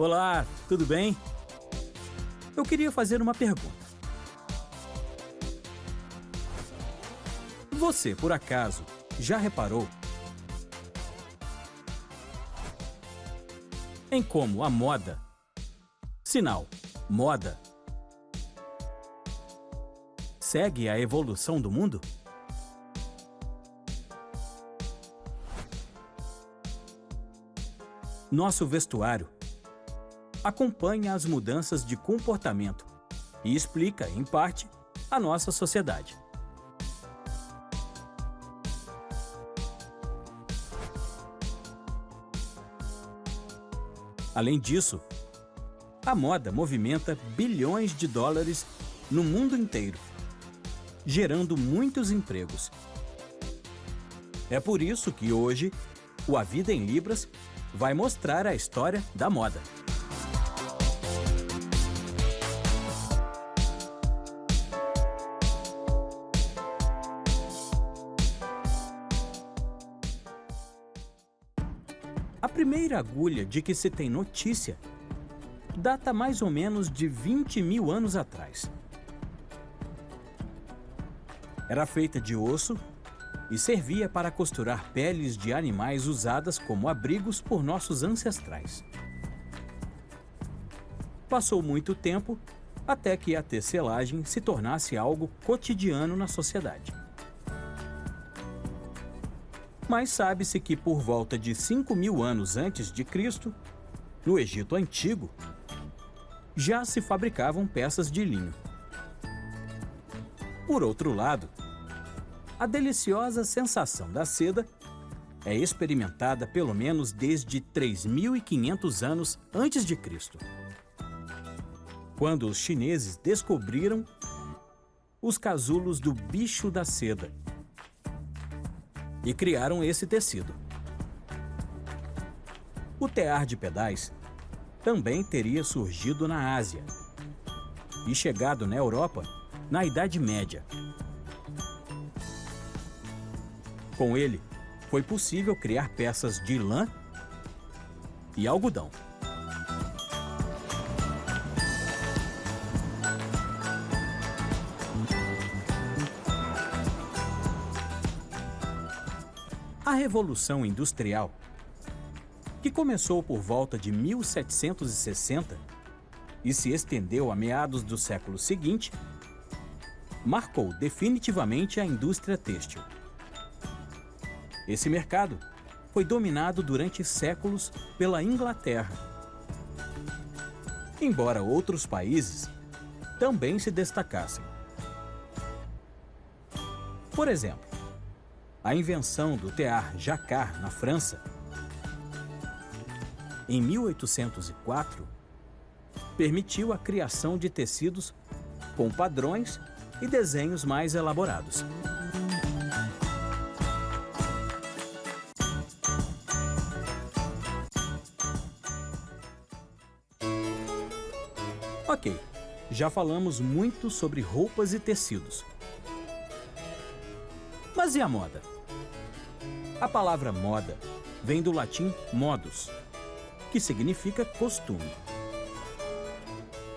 Olá, tudo bem? Eu queria fazer uma pergunta. Você, por acaso, já reparou em como a moda, sinal, moda, segue a evolução do mundo? Nosso vestuário acompanha as mudanças de comportamento e explica, em parte, a nossa sociedade. Além disso, a moda movimenta bilhões de dólares no mundo inteiro, gerando muitos empregos. É por isso que hoje, o A Vida em Libras vai mostrar a história da moda. A primeira agulha de que se tem notícia data mais ou menos de 20 mil anos atrás. Era feita de osso e servia para costurar peles de animais usadas como abrigos por nossos ancestrais. Passou muito tempo até que a tecelagem se tornasse algo cotidiano na sociedade. Mas sabe-se que por volta de 5 mil anos antes de Cristo, no Egito Antigo, já se fabricavam peças de linho. Por outro lado, a deliciosa sensação da seda é experimentada pelo menos desde 3.500 anos antes de Cristo, quando os chineses descobriram os casulos do bicho da seda e criaram esse tecido. O tear de pedais também teria surgido na Ásia e chegado na Europa na Idade Média. Com ele, foi possível criar peças de lã e algodão. A Revolução Industrial, que começou por volta de 1760 e se estendeu a meados do século seguinte, marcou definitivamente a indústria têxtil. Esse mercado foi dominado durante séculos pela Inglaterra, embora outros países também se destacassem. Por exemplo, a invenção do tear jacquard na França, em 1804, permitiu a criação de tecidos com padrões e desenhos mais elaborados. Ok, já falamos muito sobre roupas e tecidos. Mas e a moda? A palavra moda vem do latim modus, que significa costume.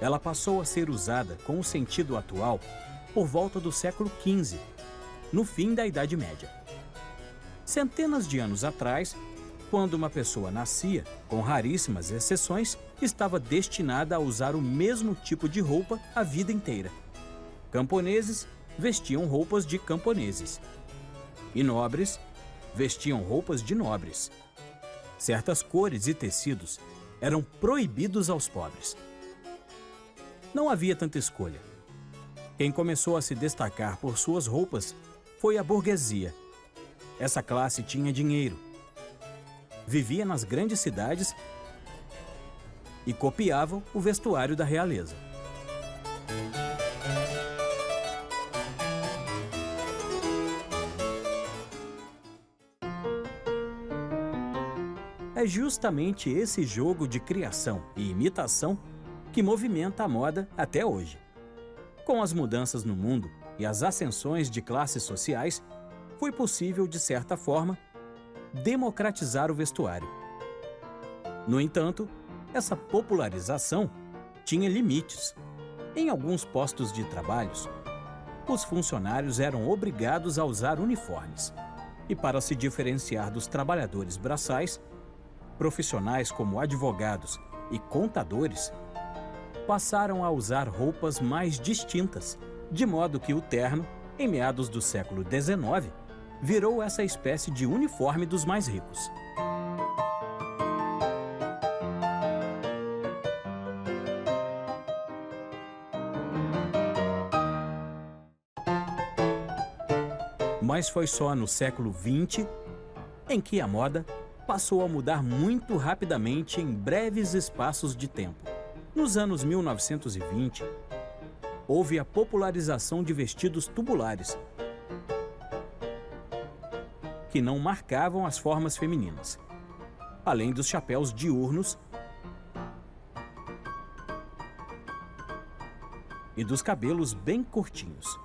Ela passou a ser usada com o sentido atual por volta do século XV, no fim da Idade Média. Centenas de anos atrás, quando uma pessoa nascia, com raríssimas exceções, estava destinada a usar o mesmo tipo de roupa a vida inteira. Camponeses vestiam roupas de camponeses e nobres vestiam roupas de nobres. Certas cores e tecidos eram proibidos aos pobres. Não havia tanta escolha. Quem começou a se destacar por suas roupas foi a burguesia. Essa classe tinha dinheiro, vivia nas grandes cidades e copiavam o vestuário da realeza. É justamente esse jogo de criação e imitação que movimenta a moda até hoje. Com as mudanças no mundo e as ascensões de classes sociais, foi possível, de certa forma, democratizar o vestuário. No entanto, Essa popularização tinha limites. Em alguns postos de trabalhos, os funcionários eram obrigados a usar uniformes. E para se diferenciar dos trabalhadores braçais, profissionais como advogados e contadores passaram a usar roupas mais distintas, de modo que o terno, em meados do século XIX, virou essa espécie de uniforme dos mais ricos. Mas foi só no século XX em que a moda passou a mudar muito rapidamente em breves espaços de tempo. Nos anos 1920, houve a popularização de vestidos tubulares, que não marcavam as formas femininas, além dos chapéus diurnos e dos cabelos bem curtinhos.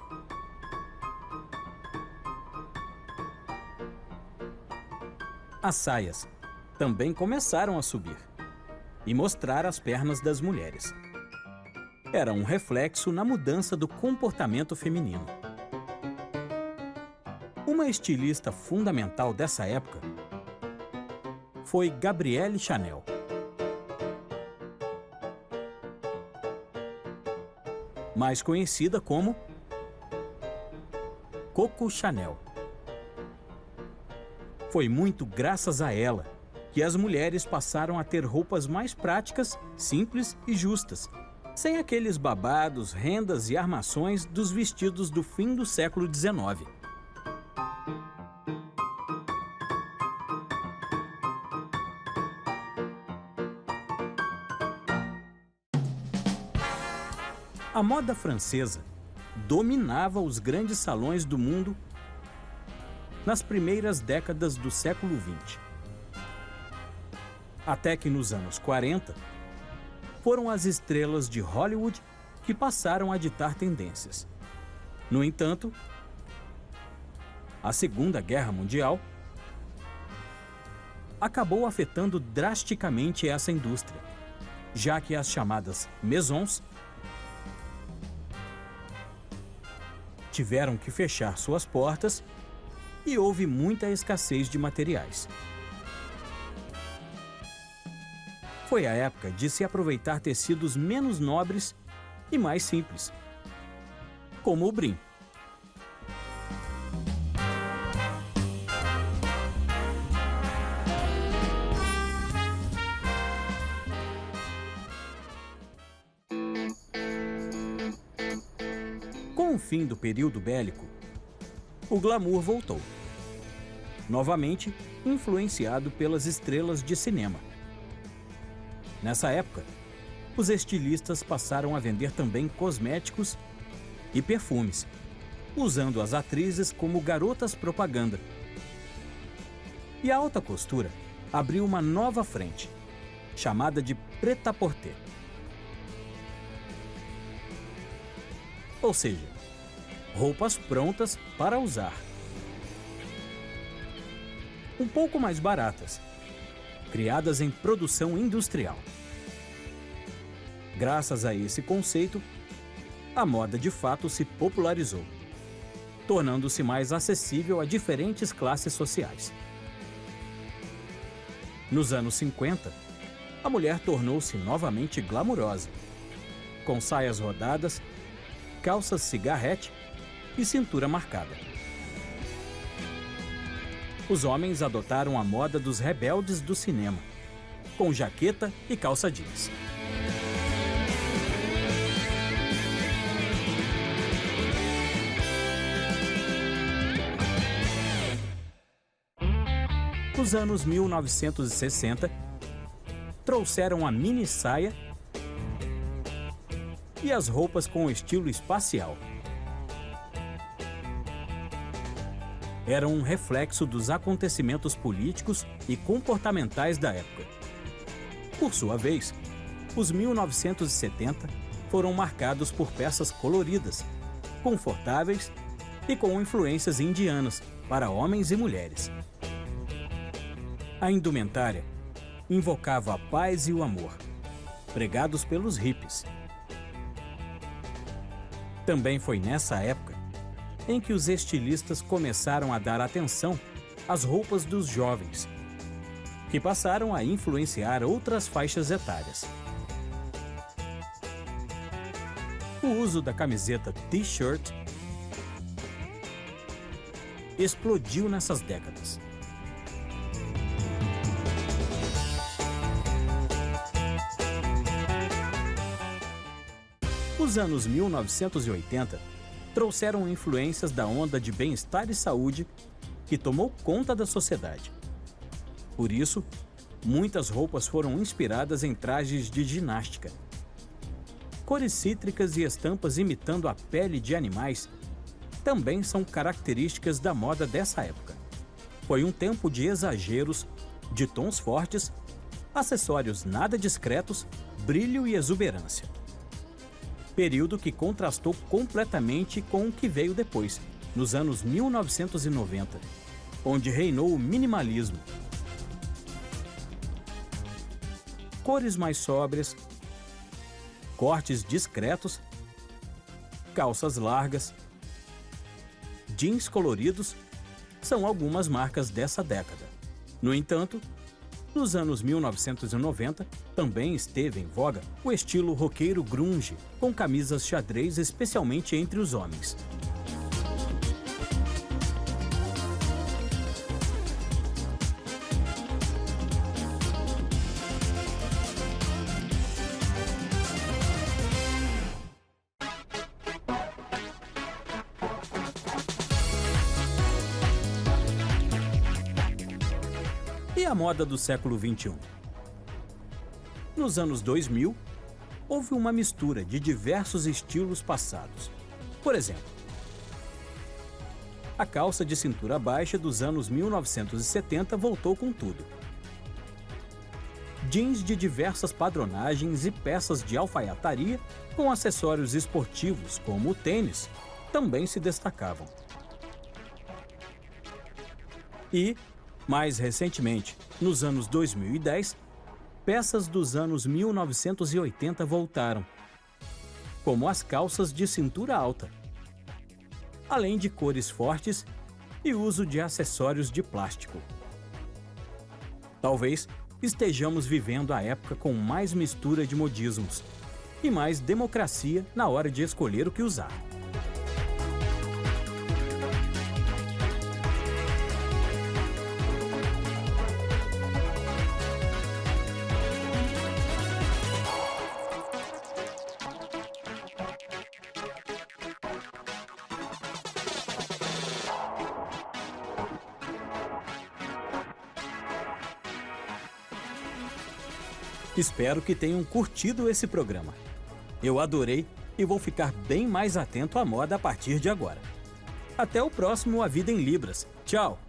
As saias também começaram a subir e mostrar as pernas das mulheres. Era um reflexo na mudança do comportamento feminino. Uma estilista fundamental dessa época foi Gabrielle Chanel. Mais conhecida como Coco Chanel. Foi muito graças a ela que as mulheres passaram a ter roupas mais práticas, simples e justas, sem aqueles babados, rendas e armações dos vestidos do fim do século XIX. A moda francesa dominava os grandes salões do mundo nas primeiras décadas do século XX. Até que nos anos 40, foram as estrelas de Hollywood que passaram a ditar tendências. No entanto, a Segunda Guerra Mundial acabou afetando drasticamente essa indústria, já que as chamadas maisons tiveram que fechar suas portas e houve muita escassez de materiais. Foi a época de se aproveitar tecidos menos nobres e mais simples, como o brim. Com o fim do período bélico, o glamour voltou, novamente influenciado pelas estrelas de cinema. Nessa época, os estilistas passaram a vender também cosméticos e perfumes, usando as atrizes como garotas propaganda. E a alta costura abriu uma nova frente, chamada de prêt-à-porter. Ou seja, roupas prontas para usar. Um pouco mais baratas, criadas em produção industrial. Graças a esse conceito, a moda de fato se popularizou, tornando-se mais acessível a diferentes classes sociais. Nos anos 50, a mulher tornou-se novamente glamurosa, com saias rodadas, calças cigarrete e cintura marcada. Os homens adotaram a moda dos rebeldes do cinema, com jaqueta e calça jeans. Os anos 1960 trouxeram a mini saia e as roupas com estilo espacial. Eram um reflexo dos acontecimentos políticos e comportamentais da época. Por sua vez, os 1970 foram marcados por peças coloridas, confortáveis e com influências indianas para homens e mulheres. A indumentária invocava a paz e o amor, pregados pelos hippies. Também foi nessa época em que os estilistas começaram a dar atenção às roupas dos jovens, que passaram a influenciar outras faixas etárias. O uso da camiseta T-shirt explodiu nessas décadas. Os anos 1980 trouxeram influências da onda de bem-estar e saúde que tomou conta da sociedade. Por isso, muitas roupas foram inspiradas em trajes de ginástica. Cores cítricas e estampas imitando a pele de animais também são características da moda dessa época. Foi um tempo de exageros, de tons fortes, acessórios nada discretos, brilho e exuberância. Período que contrastou completamente com o que veio depois, nos anos 1990, onde reinou o minimalismo. Cores mais sóbrias, cortes discretos, calças largas, jeans coloridos são algumas marcas dessa década. No entanto, nos anos 1990, também esteve em voga o estilo roqueiro grunge, com camisas xadrez especialmente entre os homens. E a moda do século XXI? Nos anos 2000, houve uma mistura de diversos estilos passados. Por exemplo, a calça de cintura baixa dos anos 1970 voltou com tudo. Jeans de diversas padronagens e peças de alfaiataria com acessórios esportivos, como o tênis, também se destacavam. E, mais recentemente, nos anos 2010, peças dos anos 1980 voltaram, como as calças de cintura alta, além de cores fortes e uso de acessórios de plástico. Talvez estejamos vivendo a época com mais mistura de modismos e mais democracia na hora de escolher o que usar. Espero que tenham curtido esse programa. Eu adorei e vou ficar bem mais atento à moda a partir de agora. Até o próximo A Vida em Libras. Tchau!